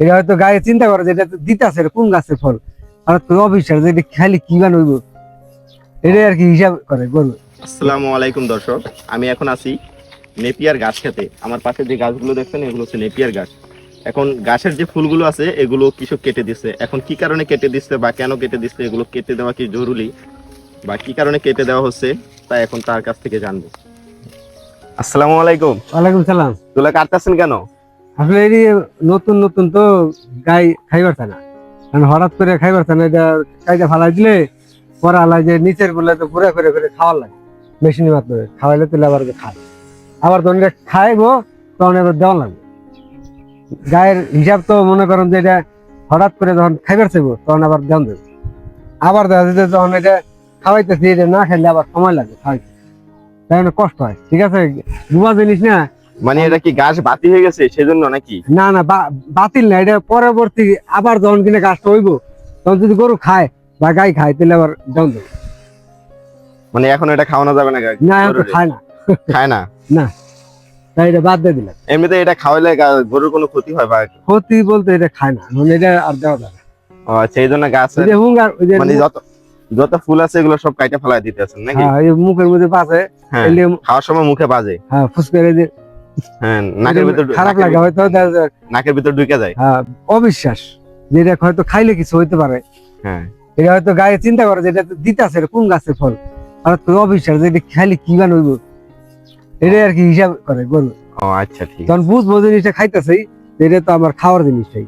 এটা হয়তো গায়ে চিন্তা করে যে এটা দিতেছে কোন গাছের ফল, আর তো অবিশ্বাস যে এটা খালি কি বানাইব, এটাই আর কি হিসাব করে গরু। আসসালামু আলাইকুম দর্শক, আমি এখন আছি নেপিয়ার গাছ খেতে। আমার পাশে যে গাছগুলো দেখছেন এগুলো হচ্ছে নেপিয়ার গাছ। এখন গাছের যে ফুলগুলো আছে এগুলো কৃষক কেটে দিচ্ছে। এখন কি কারণে কেটে দিচ্ছে বা কেন কেটে দিচ্ছে, এগুলো কেটে দেওয়া কি জরুরি বা কি কারণে কেটে দেওয়া হচ্ছে, তা এখন তার কাছ থেকে জানবো। আসসালামু আলাইকুম। ওয়ালাইকুম সালাম। তুলা কাটতেছেন কেন? আসলে এই নতুন নতুন তো গাই খাইবার চায় না, মানে হঠাৎ করে খাইবার চায় না, এটা কাইটা ফালাই দিলে পরে আলাই যে নিচের গুলা তো পুরা করে করে খাওয়ার লাগে মেশিনের মাধ্যমে, খাওয়াইলে তুলে আবার খায়, আবার যখন এটা খাইবো তখন এবার দেওয়া লাগবে। গায়ের হিসাব তো মনে করেন যে এটা হঠাৎ করে যখন খাইবার চাইবো তখন আবার দেওয়া দেবে, আবার দেখা যাচ্ছে যখন এটা খাওয়াইতেছি এটা না খাইলে আবার সময় লাগে খাওয়াইতে, তাই জন্য কষ্ট হয়। ঠিক আছে, বুঝা জিনিস না। মানে এটা কি গাছ বাতি হয়ে গেছে সেজন্য নাকি? না না, বাতিল না, এটা পরবর্তী আবার যখন কিনে গাছটা হইব তখন যদি গরু খায় বা গাই খায় তাহলে আবার দেওয়া দেবে। মানে এখন এটা খাওয়ানো যাবে না? না এখন তো খায় না, খায় না, না, তাই এটা বাদ দিয়ে দিলাম। এমনিতে এটা খাওয়াইলে গরুর কোনো ক্ষতি হয় বা? ক্ষতি বলতে এটা খায় না, মানে এটা আর দেওয়া যাবে না। ও আচ্ছা, এই জন্য গাছ ওই যে হুঙ্গার, ওই যে মানে যত যত ফুল আছে এগুলো সব কাইটা ফেলাই দিতেছেন নাকি? হ্যাঁ, এই মুখের মধ্যে বাজে, হ্যাঁ, এলে খাওয়ার সময় মুখে বাজে। হ্যাঁ ফুসকে যে হ্যাঁ, নাকের ভিতর খারাপ লাগে হয়তো, নাকের ভিতর ঢুকে যায়। হ্যাঁ অবিশ্বাস যে এটা হয়তো খাইলে কিছু হইতে পারে। হ্যাঁ, এটা হয়তো গায়ে চিন্তা করে যে এটা দিতেছে কোন গাছের ফল, আর তো অবিশ্বাস যে এটা খাইলে কি বানাইব, এটাই আর কি হিসাব করে গরু। ও আচ্ছা, ঠিক যখন বুঝবো জিনিসটা খাইতেছে এটা তো আমার খাওয়ার জিনিসটাই।